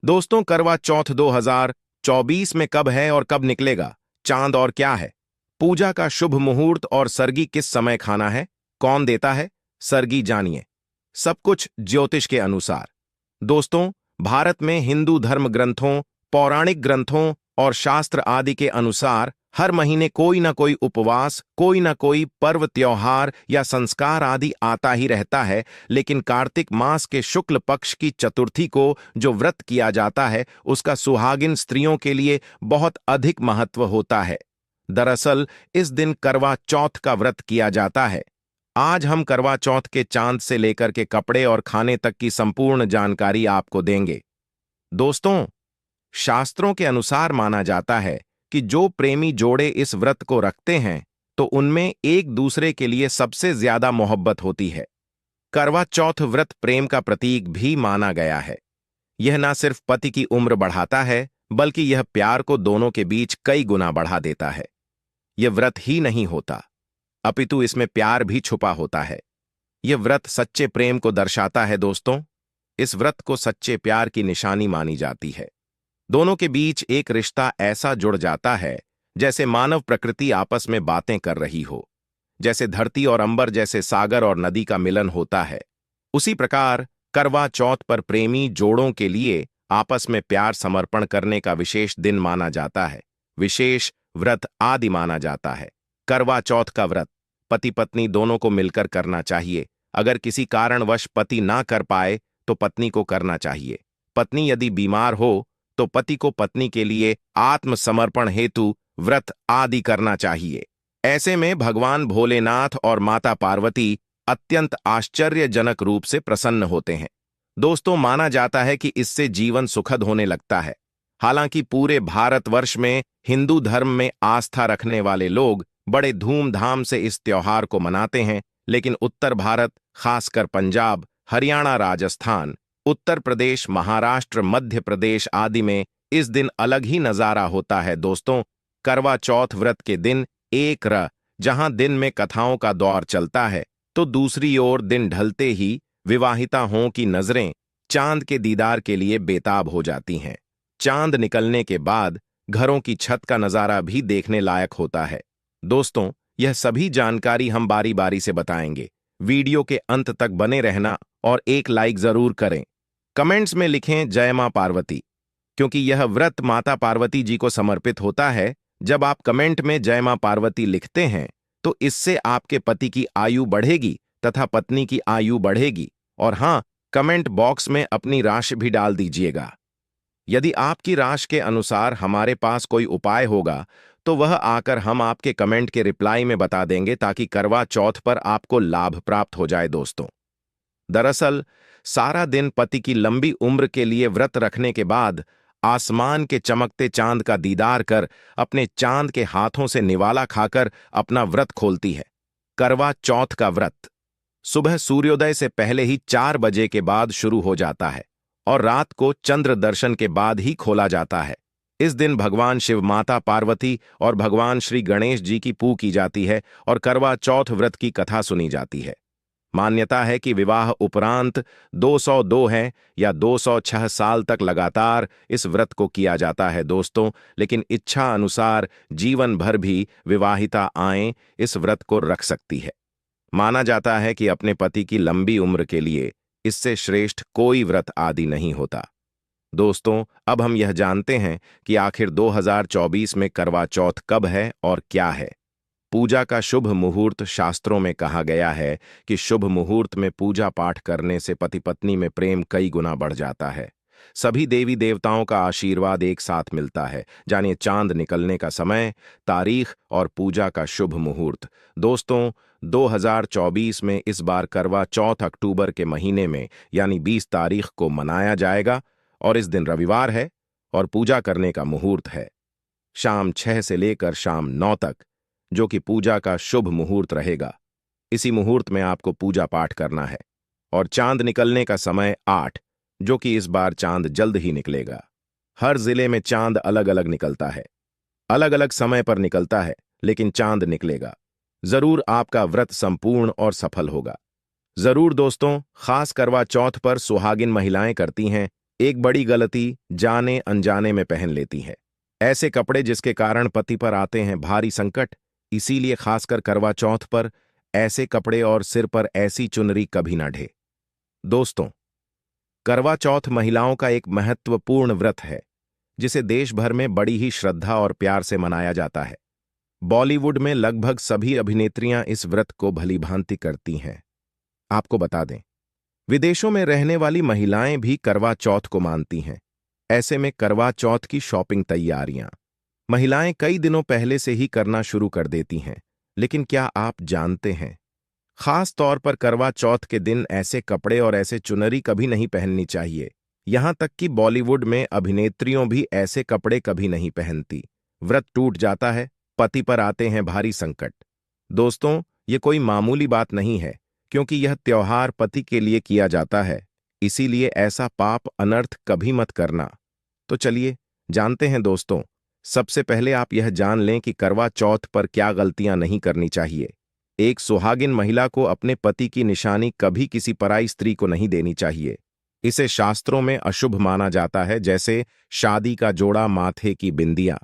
दोस्तों, करवा चौथ 2024 में कब है और कब निकलेगा? चांद और क्या है? पूजा का शुभ मुहूर्त और सरगी किस समय खाना है? कौन देता है सरगी? जानिए सब कुछ ज्योतिष के अनुसार। दोस्तों, भारत में हिंदू धर्म ग्रंथों, पौराणिक ग्रंथों और शास्त्र आदि के अनुसार हर महीने कोई ना कोई उपवास, कोई ना कोई पर्व, त्योहार या संस्कार आदि आता ही रहता है। लेकिन कार्तिक मास के शुक्ल पक्ष की चतुर्थी को जो व्रत किया जाता है, उसका सुहागिन स्त्रियों के लिए बहुत अधिक महत्व होता है। दरअसल इस दिन करवा चौथ का व्रत किया जाता है। आज हम करवा चौथ के चांद से लेकर के कपड़े और खाने तक की संपूर्ण जानकारी आपको देंगे। दोस्तों, शास्त्रों के अनुसार माना जाता है कि जो प्रेमी जोड़े इस व्रत को रखते हैं तो उनमें एक दूसरे के लिए सबसे ज्यादा मोहब्बत होती है। करवा चौथ व्रत प्रेम का प्रतीक भी माना गया है। यह न सिर्फ पति की उम्र बढ़ाता है, बल्कि यह प्यार को दोनों के बीच कई गुना बढ़ा देता है। यह व्रत ही नहीं होता, अपितु इसमें प्यार भी छुपा होता है। यह व्रत सच्चे प्रेम को दर्शाता है। दोस्तों, इस व्रत को सच्चे प्यार की निशानी मानी जाती है। दोनों के बीच एक रिश्ता ऐसा जुड़ जाता है जैसे मानव प्रकृति आपस में बातें कर रही हो, जैसे धरती और अंबर, जैसे सागर और नदी का मिलन होता है। उसी प्रकार करवा चौथ पर प्रेमी जोड़ों के लिए आपस में प्यार समर्पण करने का विशेष दिन माना जाता है, विशेष व्रत आदि माना जाता है। करवा चौथ का व्रत पति पत्नी दोनों को मिलकर करना चाहिए। अगर किसी कारणवश पति ना कर पाए तो पत्नी को करना चाहिए। पत्नी यदि बीमार हो तो पति को पत्नी के लिए आत्मसमर्पण हेतु व्रत आदि करना चाहिए। ऐसे में भगवान भोलेनाथ और माता पार्वती अत्यंत आश्चर्यजनक रूप से प्रसन्न होते हैं। दोस्तों, माना जाता है कि इससे जीवन सुखद होने लगता है। हालांकि पूरे भारतवर्ष में हिंदू धर्म में आस्था रखने वाले लोग बड़े धूमधाम से इस त्योहार को मनाते हैं, लेकिन उत्तर भारत, खासकर पंजाब, हरियाणा, राजस्थान, उत्तर प्रदेश, महाराष्ट्र, मध्य प्रदेश आदि में इस दिन अलग ही नजारा होता है। दोस्तों, करवा चौथ व्रत के दिन जहां दिन में कथाओं का दौर चलता है, तो दूसरी ओर दिन ढलते ही विवाहिता हों की नजरें चांद के दीदार के लिए बेताब हो जाती हैं। चांद निकलने के बाद घरों की छत का नजारा भी देखने लायक होता है। दोस्तों, यह सभी जानकारी हम बारी बारी से बताएंगे। वीडियो के अंत तक बने रहना और एक लाइक जरूर करें। कमेंट्स में लिखें जय मां पार्वती, क्योंकि यह व्रत माता पार्वती जी को समर्पित होता है। जब आप कमेंट में जय मां पार्वती लिखते हैं तो इससे आपके पति की आयु बढ़ेगी तथा पत्नी की आयु बढ़ेगी। और हां, कमेंट बॉक्स में अपनी राशि भी डाल दीजिएगा। यदि आपकी राशि के अनुसार हमारे पास कोई उपाय होगा तो वह आकर हम आपके कमेंट के रिप्लाई में बता देंगे, ताकि करवा चौथ पर आपको लाभ प्राप्त हो जाए। दोस्तों, दरअसल सारा दिन पति की लंबी उम्र के लिए व्रत रखने के बाद आसमान के चमकते चांद का दीदार कर अपने चांद के हाथों से निवाला खाकर अपना व्रत खोलती है। करवा चौथ का व्रत सुबह सूर्योदय से पहले ही 4 बजे के बाद शुरू हो जाता है और रात को चंद्र दर्शन के बाद ही खोला जाता है। इस दिन भगवान शिव, माता पार्वती और भगवान श्री गणेश जी की पूजा की जाती है और करवा चौथ व्रत की कथा सुनी जाती है। मान्यता है कि विवाह उपरांत 202 है या 206 साल तक लगातार इस व्रत को किया जाता है। दोस्तों, लेकिन इच्छा अनुसार जीवन भर भी विवाहिता आएं इस व्रत को रख सकती है। माना जाता है कि अपने पति की लंबी उम्र के लिए इससे श्रेष्ठ कोई व्रत आदि नहीं होता। दोस्तों, अब हम यह जानते हैं कि आखिर 2024 में करवा चौथ कब है और क्या है। पूजा का शुभ मुहूर्त शास्त्रों में कहा गया है कि शुभ मुहूर्त में पूजा पाठ करने से पति पत्नी में प्रेम कई गुना बढ़ जाता है। सभी देवी देवताओं का आशीर्वाद एक साथ मिलता है। जानिए चांद निकलने का समय, तारीख और पूजा का शुभ मुहूर्त। दोस्तों, 2024 में इस बार करवा चौथ अक्टूबर के महीने में यानी 20 तारीख को मनाया जाएगा और इस दिन रविवार है और पूजा करने का मुहूर्त है शाम 6 से लेकर शाम 9 तक, जो कि पूजा का शुभ मुहूर्त रहेगा। इसी मुहूर्त में आपको पूजा पाठ करना है। और चांद निकलने का समय 8, जो कि इस बार चांद जल्द ही निकलेगा। हर जिले में चांद अलग अलग निकलता है, अलग अलग समय पर निकलता है, लेकिन चांद निकलेगा। जरूर आपका व्रत संपूर्ण और सफल होगा। जरूर दोस्तों, खास करवा चौथ पर सुहागिन महिलाएं करती हैं एक बड़ी गलती जाने अनजाने में पहन लेती है। ऐसे कपड़े जिसके कारण पति पर आते हैं भारी संकट। इसीलिए खासकर करवा चौथ पर ऐसे कपड़े और सिर पर ऐसी चुनरी कभी ना ढे। दोस्तों, करवा चौथ महिलाओं का एक महत्वपूर्ण व्रत है जिसे देश भर में बड़ी ही श्रद्धा और प्यार से मनाया जाता है। बॉलीवुड में लगभग सभी अभिनेत्रियां इस व्रत को भलीभांति करती हैं। आपको बता दें, विदेशों में रहने वाली महिलाएं भी करवा चौथ को मानती हैं। ऐसे में करवा चौथ की शॉपिंग तैयारियां महिलाएं कई दिनों पहले से ही करना शुरू कर देती हैं। लेकिन क्या आप जानते हैं, खास तौर पर करवा चौथ के दिन ऐसे कपड़े और ऐसे चुनरी कभी नहीं पहननी चाहिए। यहां तक कि बॉलीवुड में अभिनेत्रियों भी ऐसे कपड़े कभी नहीं पहनती। व्रत टूट जाता है, पति पर आते हैं भारी संकट। दोस्तों, ये कोई मामूली बात नहीं है, क्योंकि यह त्योहार पति के लिए किया जाता है। इसीलिए ऐसा पाप अनर्थ कभी मत करना। तो चलिए जानते हैं दोस्तों। सबसे पहले आप यह जान लें कि करवा चौथ पर क्या गलतियां नहीं करनी चाहिए। एक सुहागिन महिला को अपने पति की निशानी कभी किसी पराई स्त्री को नहीं देनी चाहिए। इसे शास्त्रों में अशुभ माना जाता है, जैसे शादी का जोड़ा, माथे की बिंदियां,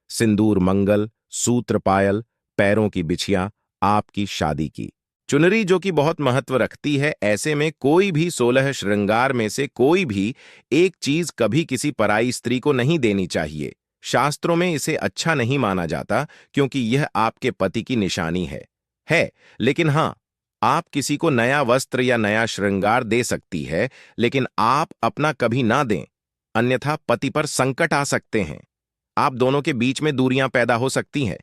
सिंदूर, मंगल सूत्र, पायल, पैरों की बिछिया, आपकी शादी की चुनरी जो कि बहुत महत्व रखती है। ऐसे में कोई भी 16 श्रृंगार में से कोई भी एक चीज कभी किसी पराई स्त्री को नहीं देनी चाहिए। शास्त्रों में इसे अच्छा नहीं माना जाता, क्योंकि यह आपके पति की निशानी है। लेकिन हां, आप किसी को नया वस्त्र या नया श्रृंगार दे सकती है, लेकिन आप अपना कभी ना दें, अन्यथा पति पर संकट आ सकते हैं। आप दोनों के बीच में दूरियां पैदा हो सकती हैं।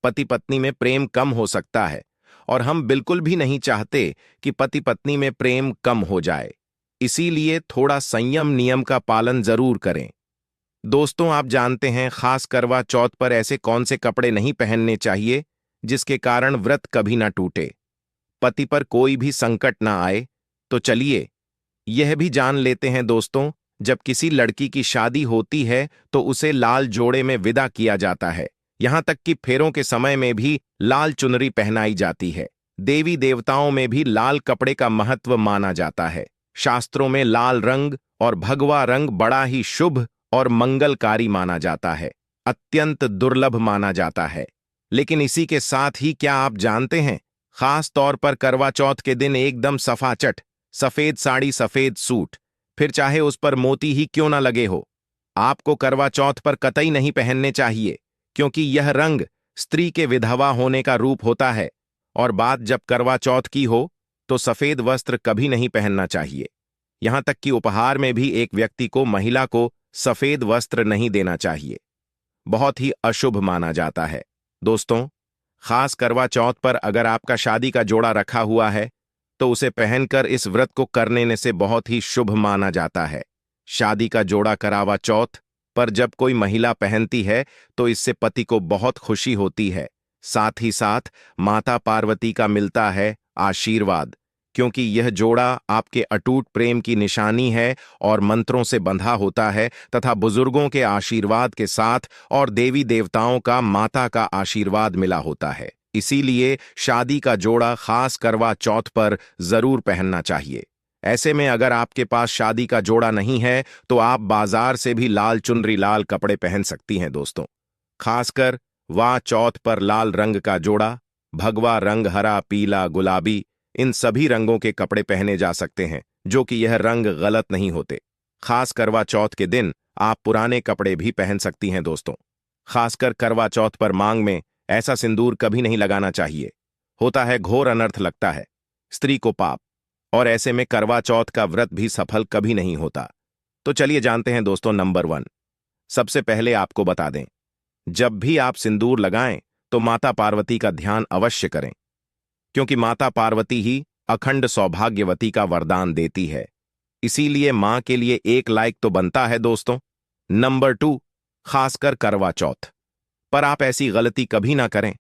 पति पत्नी में प्रेम कम हो सकता है, और हम बिल्कुल भी नहीं चाहते कि पति पत्नी में प्रेम कम हो जाए। इसीलिए थोड़ा संयम नियम का पालन जरूर करें। दोस्तों, आप जानते हैं खास करवा चौथ पर ऐसे कौन से कपड़े नहीं पहनने चाहिए जिसके कारण व्रत कभी ना टूटे, पति पर कोई भी संकट ना आए। तो चलिए यह भी जान लेते हैं दोस्तों। जब किसी लड़की की शादी होती है तो उसे लाल जोड़े में विदा किया जाता है। यहां तक कि फेरों के समय में भी लाल चुनरी पहनाई जाती है। देवी देवताओं में भी लाल कपड़े का महत्व माना जाता है। शास्त्रों में लाल रंग और भगवा रंग बड़ा ही शुभ और मंगलकारी माना जाता है, अत्यंत दुर्लभ माना जाता है। लेकिन इसी के साथ ही क्या आप जानते हैं, खास तौर पर करवा चौथ के दिन एकदम सफाचट सफेद साड़ी, सफेद सूट, फिर चाहे उस पर मोती ही क्यों ना लगे हो, आपको करवा चौथ पर कतई नहीं पहनने चाहिए, क्योंकि यह रंग स्त्री के विधवा होने का रूप होता है। और बात जब करवा चौथ की हो तो सफेद वस्त्र कभी नहीं पहनना चाहिए। यहां तक कि उपहार में भी एक व्यक्ति को, महिला को, सफेद वस्त्र नहीं देना चाहिए। बहुत ही अशुभ माना जाता है। दोस्तों, खास करवा चौथ पर अगर आपका शादी का जोड़ा रखा हुआ है तो उसे पहनकर इस व्रत को करने से बहुत ही शुभ माना जाता है। शादी का जोड़ा करवा चौथ पर जब कोई महिला पहनती है तो इससे पति को बहुत खुशी होती है। साथ ही साथ माता पार्वती का मिलता है आशीर्वाद, क्योंकि यह जोड़ा आपके अटूट प्रेम की निशानी है और मंत्रों से बंधा होता है तथा बुजुर्गों के आशीर्वाद के साथ और देवी देवताओं का, माता का आशीर्वाद मिला होता है। इसीलिए शादी का जोड़ा खास करवा चौथ पर जरूर पहनना चाहिए। ऐसे में अगर आपके पास शादी का जोड़ा नहीं है तो आप बाजार से भी लाल चुनरी, लाल कपड़े पहन सकती हैं। दोस्तों, खासकर वाह चौथ पर लाल रंग का जोड़ा, भगवा रंग, हरा, पीला, गुलाबी, इन सभी रंगों के कपड़े पहने जा सकते हैं, जो कि यह रंग गलत नहीं होते। खास करवा चौथ के दिन आप पुराने कपड़े भी पहन सकती हैं। दोस्तों, खासकर करवा चौथ पर मांग में ऐसा सिंदूर कभी नहीं लगाना चाहिए, होता है घोर अनर्थ लगता है स्त्री को पाप, और ऐसे में करवा चौथ का व्रत भी सफल कभी नहीं होता। तो चलिए जानते हैं दोस्तों। नंबर 1, सबसे पहले आपको बता दें, जब भी आप सिंदूर लगाएं तो माता पार्वती का ध्यान अवश्य करें, क्योंकि माता पार्वती ही अखंड सौभाग्यवती का वरदान देती है। इसीलिए मां के लिए एक लाइक तो बनता है दोस्तों। नंबर 2, खासकर करवा चौथ पर आप ऐसी गलती कभी ना करें।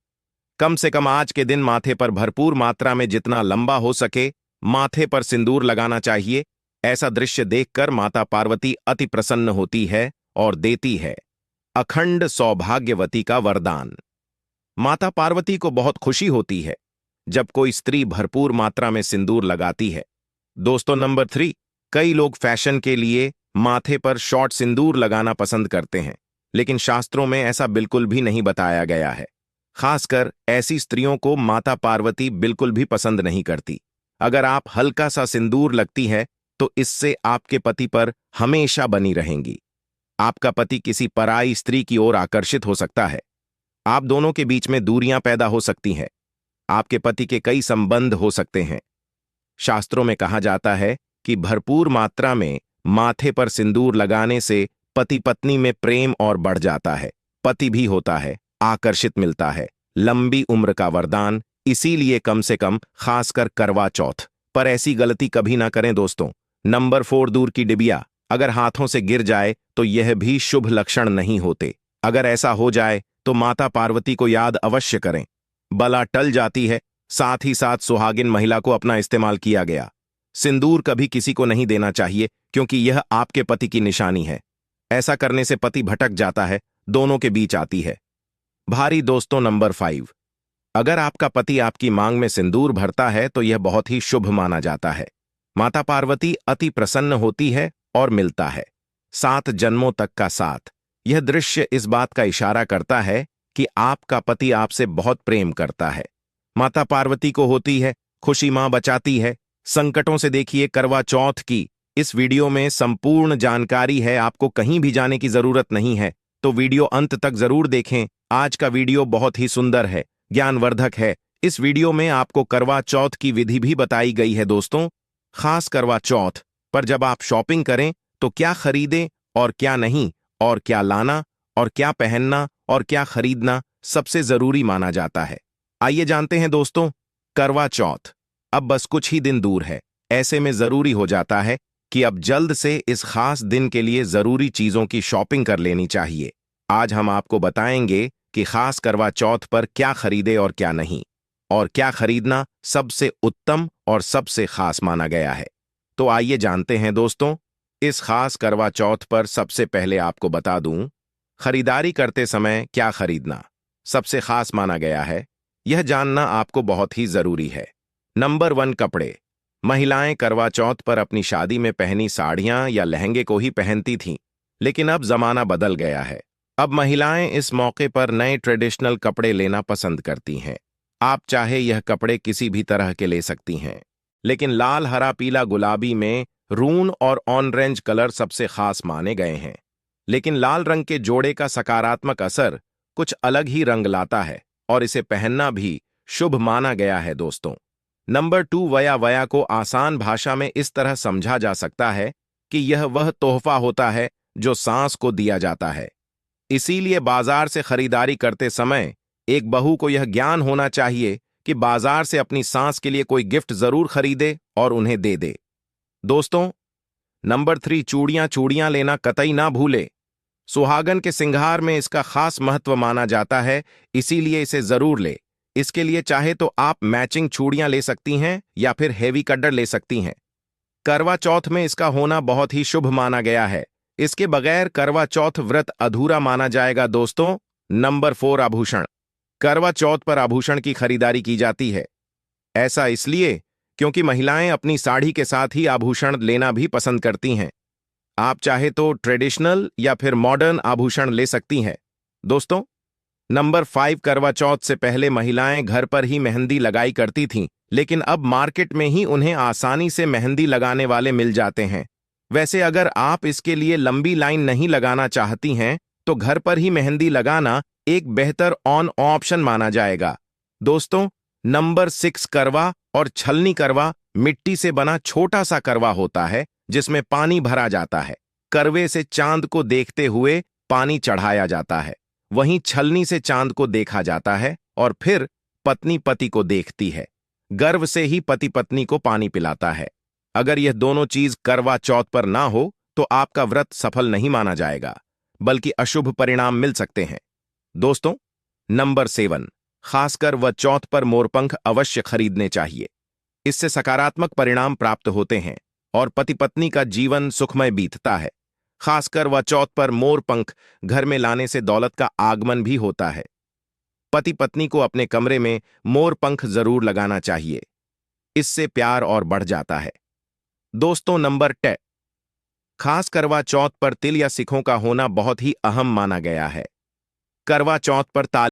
कम से कम आज के दिन माथे पर भरपूर मात्रा में जितना लंबा हो सके माथे पर सिंदूर लगाना चाहिए। ऐसा दृश्य देखकर माता पार्वती अति प्रसन्न होती है और देती है अखंड सौभाग्यवती का वरदान। माता पार्वती को बहुत खुशी होती है जब कोई स्त्री भरपूर मात्रा में सिंदूर लगाती है। दोस्तों, नंबर 3, कई लोग फैशन के लिए माथे पर शॉर्ट सिंदूर लगाना पसंद करते हैं, लेकिन शास्त्रों में ऐसा बिल्कुल भी नहीं बताया गया है। खासकर ऐसी स्त्रियों को माता पार्वती बिल्कुल भी पसंद नहीं करती। अगर आप हल्का सा सिंदूर लगती है तो इससे आपके पति पर हमेशा बनी रहेंगी। आपका पति किसी पराई स्त्री की ओर आकर्षित हो सकता है। आप दोनों के बीच में दूरियां पैदा हो सकती हैं। आपके पति के कई संबंध हो सकते हैं। शास्त्रों में कहा जाता है कि भरपूर मात्रा में माथे पर सिंदूर लगाने से पति पत्नी में प्रेम और बढ़ जाता है, पति भी होता है, आकर्षित मिलता है, लंबी उम्र का वरदान। इसीलिए कम से कम खासकर करवा चौथ पर ऐसी गलती कभी ना करें दोस्तों। नंबर 4, दूर की डिबिया अगर हाथों से गिर जाए तो यह भी शुभ लक्षण नहीं होते। अगर ऐसा हो जाए तो माता पार्वती को याद अवश्य करें। बला टल जाती है। साथ ही साथ सुहागिन महिला को अपना इस्तेमाल किया गया सिंदूर कभी किसी को नहीं देना चाहिए, क्योंकि यह आपके पति की निशानी है। ऐसा करने से पति भटक जाता है, दोनों के बीच आती है भारी। दोस्तों नंबर 5, अगर आपका पति आपकी मांग में सिंदूर भरता है तो यह बहुत ही शुभ माना जाता है। माता पार्वती अति प्रसन्न होती है और मिलता है 7 जन्मों तक का साथ। यह दृश्य इस बात का इशारा करता है कि आपका पति आपसे बहुत प्रेम करता है। माता पार्वती को होती है खुशी मां बचाती है संकटों से। देखिए करवा चौथ की इस वीडियो में संपूर्ण जानकारी है, आपको कहीं भी जाने की जरूरत नहीं है, तो वीडियो अंत तक जरूर देखें। आज का वीडियो बहुत ही सुंदर है, ज्ञानवर्धक है। इस वीडियो में आपको करवा चौथ की विधि भी बताई गई है दोस्तों। खास करवा चौथ पर जब आप शॉपिंग करें तो क्या खरीदें और क्या नहीं, और क्या लाना और क्या पहनना और क्या खरीदना सबसे जरूरी माना जाता है। आइए जानते हैं दोस्तों। करवा चौथ अब बस कुछ ही दिन दूर है। ऐसे में जरूरी हो जाता है कि अब जल्द से इस खास दिन के लिए जरूरी चीजों की शॉपिंग कर लेनी चाहिए। आज हम आपको बताएंगे कि खास करवा चौथ पर क्या खरीदे और क्या नहीं, और क्या खरीदना सबसे उत्तम और सबसे खास माना गया है। तो आइए जानते हैं दोस्तों। इस खास करवा चौथ पर सबसे पहले आपको बता दूं, खरीदारी करते समय क्या खरीदना सबसे खास माना गया है, यह जानना आपको बहुत ही जरूरी है। नंबर 1, कपड़े। महिलाएं करवा चौथ पर अपनी शादी में पहनी साड़ियां या लहंगे को ही पहनती थीं, लेकिन अब जमाना बदल गया है। अब महिलाएं इस मौके पर नए ट्रेडिशनल कपड़े लेना पसंद करती हैं। आप चाहे यह कपड़े किसी भी तरह के ले सकती हैं, लेकिन लाल, हरा, पीला, गुलाबी में रून और ऑरेंज कलर सबसे खास माने गए हैं। लेकिन लाल रंग के जोड़े का सकारात्मक असर कुछ अलग ही रंग लाता है और इसे पहनना भी शुभ माना गया है दोस्तों। नंबर 2, वया। वया को आसान भाषा में इस तरह समझा जा सकता है कि यह वह तोहफा होता है जो सांस को दिया जाता है। इसीलिए बाजार से खरीदारी करते समय एक बहू को यह ज्ञान होना चाहिए कि बाजार से अपनी सांस के लिए कोई गिफ्ट जरूर खरीदे और उन्हें दे दे। दोस्तों नंबर 3, चूड़ियां। चूड़ियां लेना कतई ना भूले। सुहागन के सिंगार में इसका खास महत्व माना जाता है, इसीलिए इसे जरूर ले। इसके लिए चाहे तो आप मैचिंग चूड़ियां ले सकती हैं या फिर हेवी कड्डर ले सकती हैं। करवा चौथ में इसका होना बहुत ही शुभ माना गया है। इसके बगैर करवा चौथ व्रत अधूरा माना जाएगा दोस्तों। नंबर 4, आभूषण। करवा चौथ पर आभूषण की खरीदारी की जाती है। ऐसा इसलिए क्योंकि महिलाएं अपनी साड़ी के साथ ही आभूषण लेना भी पसंद करती हैं। आप चाहे तो ट्रेडिशनल या फिर मॉडर्न आभूषण ले सकती हैं दोस्तों। नंबर 5, करवा चौथ से पहले महिलाएं घर पर ही मेहंदी लगाई करती थीं, लेकिन अब मार्केट में ही उन्हें आसानी से मेहंदी लगाने वाले मिल जाते हैं। वैसे अगर आप इसके लिए लंबी लाइन नहीं लगाना चाहती हैं तो घर पर ही मेहंदी लगाना एक बेहतर ऑन ऑप्शन माना जाएगा दोस्तों। नंबर 6, करवा और छलनी। करवा मिट्टी से बना छोटा सा करवा होता है जिसमें पानी भरा जाता है। करवे से चांद को देखते हुए पानी चढ़ाया जाता है, वहीं छलनी से चांद को देखा जाता है और फिर पत्नी पति को देखती है। गर्व से ही पति पत्नी को पानी पिलाता है। अगर यह दोनों चीज करवा चौथ पर ना हो तो आपका व्रत सफल नहीं माना जाएगा, बल्कि अशुभ परिणाम मिल सकते हैं दोस्तों। नंबर 7, खासकर वह चौथ पर मोरपंख अवश्य खरीदने चाहिए। इससे सकारात्मक परिणाम प्राप्त होते हैं और पति पत्नी का जीवन सुखमय बीतता है। खासकर वह चौथ पर मोरपंख घर में लाने से दौलत का आगमन भी होता है। पति पत्नी को अपने कमरे में मोरपंख जरूर लगाना चाहिए, इससे प्यार और बढ़ जाता है दोस्तों। नंबर 10, खास करवा चौथ पर तिल या सिखों का होना बहुत ही अहम माना गया है। करवा चौथ पर ताल